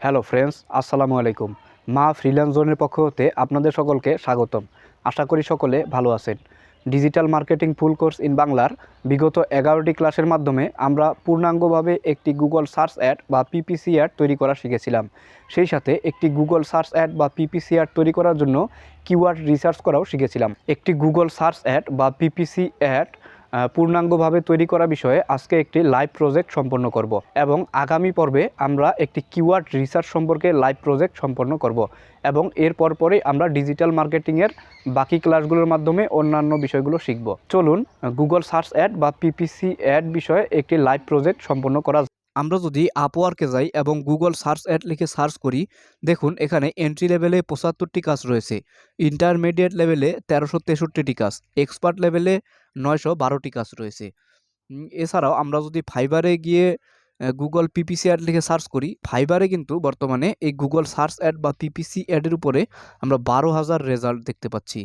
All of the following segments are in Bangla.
হ্যালো ফ্রেন্ডস, আসসালামু আলাইকুম। মা ফ্রিল্যান্স জোনের পক্ষ হতে আপনাদের সকলকে স্বাগতম। আশা করি সকলে ভালো আছেন। Digital marketing full course in বাংলার বিগত 11টি ক্লাসের মাধ্যমে আমরা পূর্ণাঙ্গভাবে একটি গুগল সার্চ অ্যাড বা পিপিসি অ্যাড তৈরি করা শিখেছিলাম। সেই সাথে একটি গুগল সার্চ অ্যাড বা পিপিসি অ্যাড তৈরি করার জন্য কিওয়ার্ড রিসার্চ করাও শিখেছিলাম। একটি গুগল সার্চ অ্যাড বা পিপিসি অ্যাড পূর্ণাঙ্গভাবে তৈরি করা বিষয়ে আজকে একটি লাইভ প্রজেক্ট সম্পন্ন করব এবং আগামী পর্বে আমরা একটি কিওয়ার্ড রিসার্চ সম্পর্কে লাইভ প্রজেক্ট সম্পন্ন করব এবং এর পরপরই আমরা ডিজিটাল মার্কেটিংয়ের বাকি ক্লাসগুলোর মাধ্যমে অন্যান্য বিষয়গুলো শিখব। চলুন গুগল সার্চ অ্যাড বা পিপিসি অ্যাড বিষয়ে একটি লাইভ প্রজেক্ট সম্পন্ন করা। আমরা যদি আপওয়ার্কে যাই এবং গুগল সার্চ অ্যাড লিখে সার্চ করি, দেখুন এখানে এন্ট্রি লেভেলে 75টি কাজ রয়েছে, ইন্টারমিডিয়েট লেভেলে 1363টি কাজ, এক্সপার্ট লেভেলে 912টি কাজ রয়েছে। এছাড়াও আমরা যদি ফাইবারে গিয়ে গুগল পিপিসি অ্যাড লিখে সার্চ করি, ফাইবারে কিন্তু বর্তমানে এই গুগল সার্চ অ্যাড বা পিপিসি অ্যাডের উপরে আমরা 12,000 রেজাল্ট দেখতে পাচ্ছি।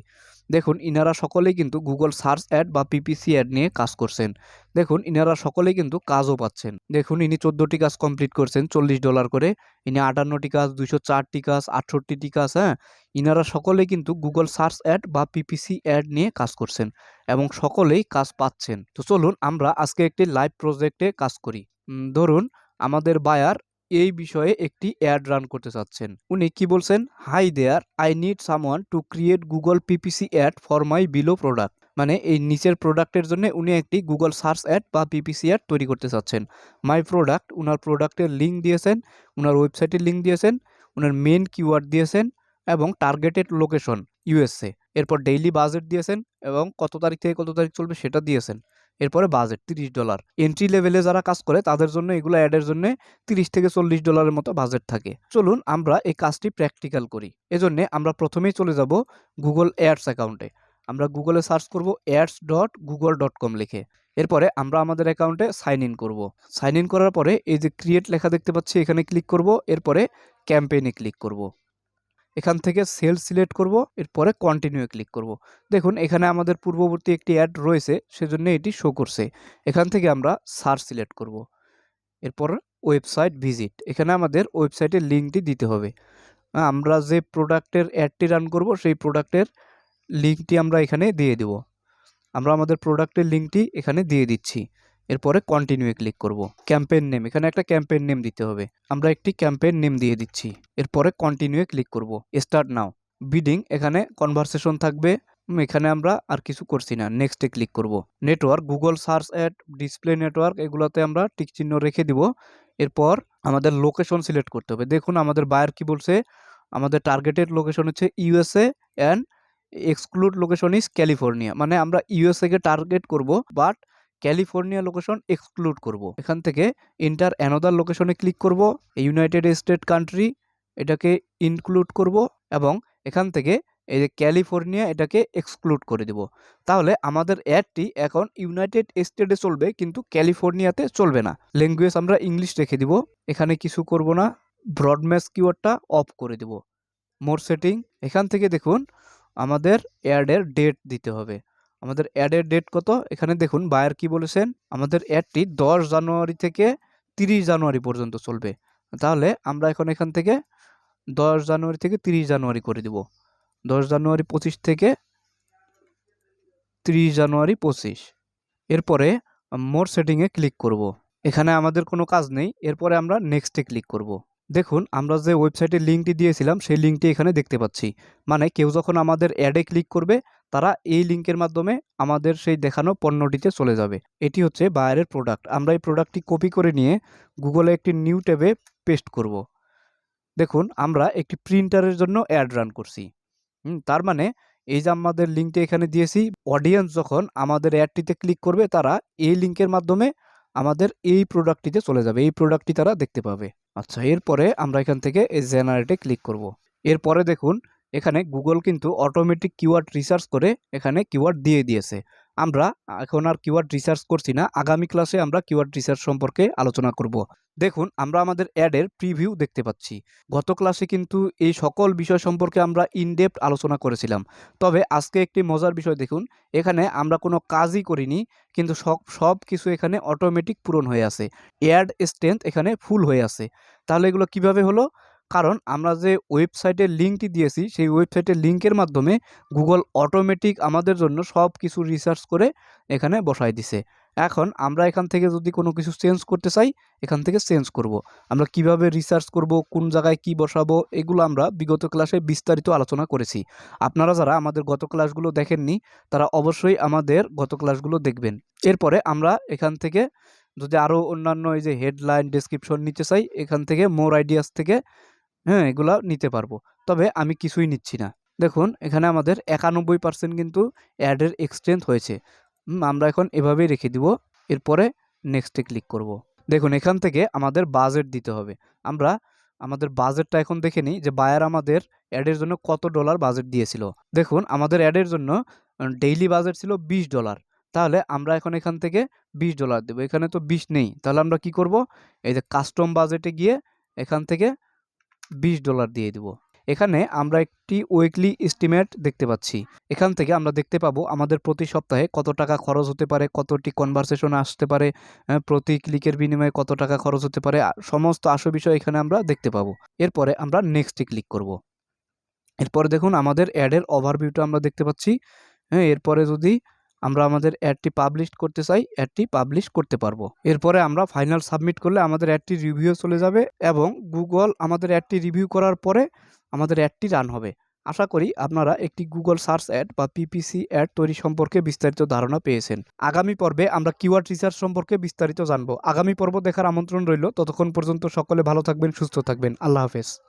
দেখুন ইনারা সকলেই কিন্তু গুগল সার্চ অ্যাড বা পিপিসি অ্যাড নিয়ে কাজ করছেন। দেখুন ইনারা সকলেই কিন্তু কাজও পাচ্ছেন। দেখুন ইনি 14টি কাজ কমপ্লিট করছেন $40 করে, ইনি 58টি কাজ, 204টি কাজ, 68টি কাজ। হ্যাঁ, ইনারা সকলেই কিন্তু গুগল সার্চ অ্যাড বা পিপিসি অ্যাড নিয়ে কাজ করছেন এবং সকলেই কাজ পাচ্ছেন। তো চলুন আমরা আজকে একটি লাইভ প্রজেক্টে কাজ করি। ধরুন আমাদের বায়ার এই বিষয়ে একটি অ্যাড রান করতে চাচ্ছেন। উনি কি বলছেন, hi there, I need someone to create Google PPC ad for my below product. মানে এই নিচের প্রোডাক্টের জন্য উনি একটি গুগল সার্চ অ্যাড বা পিপিসি অ্যাড তৈরি করতে চাচ্ছেন। মাই প্রোডাক্ট, উনার প্রোডাক্টের লিঙ্ক দিয়েছেন, উনার ওয়েবসাইটের লিঙ্ক দিয়েছেন, উনার মেন কিওয়ার্ড দিয়েছেন এবং টার্গেটেড লোকেশন ইউএসএ। এরপর ডেইলি বাজেট দিয়েছেন এবং কত তারিখ থেকে কত তারিখ চলবে সেটা দিয়েছেন। এরপরে বাজেট $30। এন্ট্রি লেভেলে যারা কাজ করে তাদের জন্য এগুলো অ্যাডের জন্য $30 থেকে $40 মতো বাজেট থাকে। চলুন আমরা এই কাজটি প্র্যাকটিক্যাল করি। এজন্য আমরা প্রথমেই চলে যাব গুগল অ্যাডস অ্যাকাউন্টে। আমরা গুগলে সার্চ করব ads.google.com লিখে। এরপরে আমরা আমাদের অ্যাকাউন্টে সাইন ইন করব। সাইন ইন করার পরে এই যে ক্রিয়েট লেখা দেখতে পাচ্ছি এখানে ক্লিক করব। এরপরে ক্যাম্পেইনে ক্লিক করব। এখান থেকে সেল সিলেক্ট করব, এরপরে কন্টিনিউ ক্লিক করব। দেখুন এখানে আমাদের পূর্ববর্তী একটি অ্যাড রয়েছে, সেজন্য এটি শো করছে। এখান থেকে আমরা সার্চ সিলেক্ট করব। এরপর ওয়েবসাইট ভিজিট, এখানে আমাদের ওয়েবসাইটের লিঙ্কটি দিতে হবে। আমরা যে প্রোডাক্টের অ্যাডটি রান করব সেই প্রোডাক্টের লিঙ্কটি আমরা এখানে দিয়ে দেব। আমরা আমাদের প্রোডাক্টের লিঙ্কটি এখানে দিয়ে দিচ্ছি। এরপরে কন্টিনিউ ক্লিক করব। ক্যাম্পেইন নেম, এখানে একটা ক্যাম্পেইন নেম দিতে হবে। আমরা একটি ক্যাম্পেইন নেম দিয়ে দিচ্ছি। এরপরে কন্টিনিউ ক্লিক করব। Start now. বিডিং, এখানে কনভারসেশন থাকবে। এখানে আমরা আর কিছু করছি না, নেক্সটে ক্লিক করব। Network, Google search add, display network, এগুলোতে আমরা টিক চিহ্ন রেখে দিব। এরপর আমাদের লোকেশন সিলেক্ট করতে হবে। দেখুন আমাদের বায়ার কি বলছে, আমাদের টার্গেটেড লোকেশন হচ্ছে USA and exclude location is California. মানে আমরা ইউএসএ কে টার্গেট করব, বাট ক্যালিফোর্নিয়া লোকেশন এক্সক্লুড করব। এখান থেকে এন্টার অ্যানাদার লোকেশনে ক্লিক করব। ইউনাইটেড স্টেট কান্ট্রি এটাকে ইনক্লুড করব এবং এখান থেকে এই যে ক্যালিফোর্নিয়া এটাকে এক্সক্লুড করে দেব। তাহলে আমাদের অ্যাডটি এখন ইউনাইটেড স্টেটে চলবে কিন্তু ক্যালিফোর্নিয়াতে চলবে না। ল্যাঙ্গুয়েজ আমরা ইংলিশ রেখে দিব, এখানে কিছু করব না। ব্রডম্যাশ কিওয়ার্ডটা অফ করে দেব। মোর সেটিং, এখান থেকে দেখুন আমাদের অ্যাডের ডেট দিতে হবে। আমাদের অ্যাডের ডেট কত, এখানে দেখুন বায়ার কি বলেছেন, আমাদের অ্যাডটি 10 জানুয়ারি থেকে 30 জানুয়ারি পর্যন্ত চলবে। তাহলে আমরা এখন এখান থেকে 10 জানুয়ারি থেকে 30 জানুয়ারি করে দিব। 10 জানুয়ারি 25 থেকে 30 জানুয়ারি 25। এরপরে মোর সেটিংয়ে ক্লিক করব। এখানে আমাদের কোনো কাজ নেই। এরপরে আমরা নেক্সটে ক্লিক করব। দেখুন আমরা যে ওয়েবসাইটের লিঙ্কটি দিয়েছিলাম সেই লিঙ্কটি এখানে দেখতে পাচ্ছি। মানে কেউ যখন আমাদের অ্যাডে ক্লিক করবে তারা এই লিঙ্কের মাধ্যমে আমাদের সেই দেখানো পণ্যটিতে চলে যাবে। এটি হচ্ছে বায়ারের প্রোডাক্ট। আমরা এই প্রোডাক্টটি কপি করে নিয়ে গুগলে একটি নিউ ট্যাবে পেস্ট করব। দেখুন আমরা একটি প্রিন্টারের জন্য অ্যাড রান করছি। তার মানে এই যে আমাদের লিঙ্কটি এখানে দিয়েছি, অডিয়েন্স যখন আমাদের অ্যাডটিতে ক্লিক করবে তারা এই লিঙ্কের মাধ্যমে আমাদের এই প্রোডাক্টটিতে চলে যাবে, এই প্রোডাক্টটি তারা দেখতে পাবে। আচ্ছা, এরপরে আমরা এখান থেকে এই জেনারেটে ক্লিক করব। এরপরে দেখুন এখানে গুগল কিন্তু অটোমেটিক কিওয়ার্ড রিসার্চ করে এখানে কিওয়ার্ড দিয়ে দিয়েছে। আমরা এখন আর কিওয়ার্ড রিসার্চ করছি না, আগামী ক্লাসে আমরা কিওয়ার্ড রিসার্চ সম্পর্কে আলোচনা করব। দেখুন আমরা আমাদের অ্যাডের প্রিভিউ দেখতে পাচ্ছি। গত ক্লাসে কিন্তু এই সকল বিষয় সম্পর্কে আমরা ইনডেপথ আলোচনা করেছিলাম। তবে আজকে একটি মজার বিষয় দেখুন, এখানে আমরা কোনো কাজই করিনি কিন্তু সব কিছু এখানে অটোমেটিক পূরণ হয়ে আছে। অ্যাড স্ট্রেংথ এখানে ফুল হয়ে আছে। তাহলে এগুলো কিভাবে হলো? কারণ আমরা যে ওয়েবসাইটের লিঙ্কটি দিয়েছি সেই ওয়েবসাইটের লিঙ্কের মাধ্যমে গুগল অটোমেটিক আমাদের জন্য সব কিছু রিসার্চ করে এখানে বসায় দিছে। এখন আমরা এখান থেকে যদি কোনো কিছু চেঞ্জ করতে চাই, এখান থেকে চেঞ্জ করব। আমরা কিভাবে রিসার্চ করব, কোন জায়গায় কি বসাবো, এগুলো আমরা বিগত ক্লাসে বিস্তারিত আলোচনা করেছি। আপনারা যারা আমাদের গত ক্লাসগুলো দেখেননি তারা অবশ্যই আমাদের গত ক্লাসগুলো দেখবেন। এরপরে আমরা এখান থেকে যদি আরও অন্যান্য এই যে হেডলাইন, ডেসক্রিপশন নিতে চাই, এখান থেকে মোর আইডিয়াস থেকে হ্যাঁ, এগুলা নিতে পারবো। তবে আমি কিছুই নিচ্ছি না। দেখুন এখানে আমাদের 91% কিন্তু অ্যাডের এক্সচেঞ্জ হয়েছে। আমরা এখন এভাবেই রেখে দিব। এরপরে নেক্সটে ক্লিক করব। দেখুন এখান থেকে আমাদের বাজেট দিতে হবে। আমরা আমাদের বাজেটটা এখন দেখে নিই যে বায়ার আমাদের অ্যাডের জন্য কত ডলার বাজেট দিয়েছিল। দেখুন আমাদের অ্যাডের জন্য ডেইলি বাজেট ছিল $20। তাহলে আমরা এখন এখান থেকে $20 দেব। এখানে তো 20 নেই। তাহলে আমরা কি করব? এই যে কাস্টম বাজেটে গিয়ে এখান থেকে $20 দিয়ে দিব। এখানে আমরা একটি উইকলি এস্টিমেট দেখতে পাচ্ছি। এখান থেকে আমরা দেখতে পাবো আমাদের প্রতি সপ্তাহে কত টাকা খরচ হতে পারে, কতটি কনভারসেশন আসতে পারে, প্রতি ক্লিকের বিনিময়ে কত টাকা খরচ হতে পারে, সমস্ত আসল বিষয় এখানে আমরা দেখতে পাবো। এরপরে আমরা নেক্সটে ক্লিক করব। এরপরে দেখুন আমাদের অ্যাডের ওভারভিউটা আমরা দেখতে পাচ্ছি। হ্যাঁ, এরপরে যদি আমরা আমাদের অ্যাডটি পাবলিশ করতে চাই, অ্যাডটি পাবলিশ করতে পারবো। এরপরে আমরা ফাইনাল সাবমিট করলে আমাদের অ্যাডটি রিভিউ চলে যাবে এবং গুগল আমাদের অ্যাডটি রিভিউ করার পরে আমাদের অ্যাডটি রান হবে। আশা করি আপনারা একটি গুগল সার্চ অ্যাড বা পিপিসি অ্যাড তৈরি সম্পর্কে বিস্তারিত ধারণা পেয়েছেন। আগামী পর্বে আমরা কিওয়ার্ড রিসার্চ সম্পর্কে বিস্তারিত জানবো। আগামী পর্ব দেখার আমন্ত্রণ রইল। ততক্ষণ পর্যন্ত সকলে ভালো থাকবেন, সুস্থ থাকবেন। আল্লাহ হাফেজ।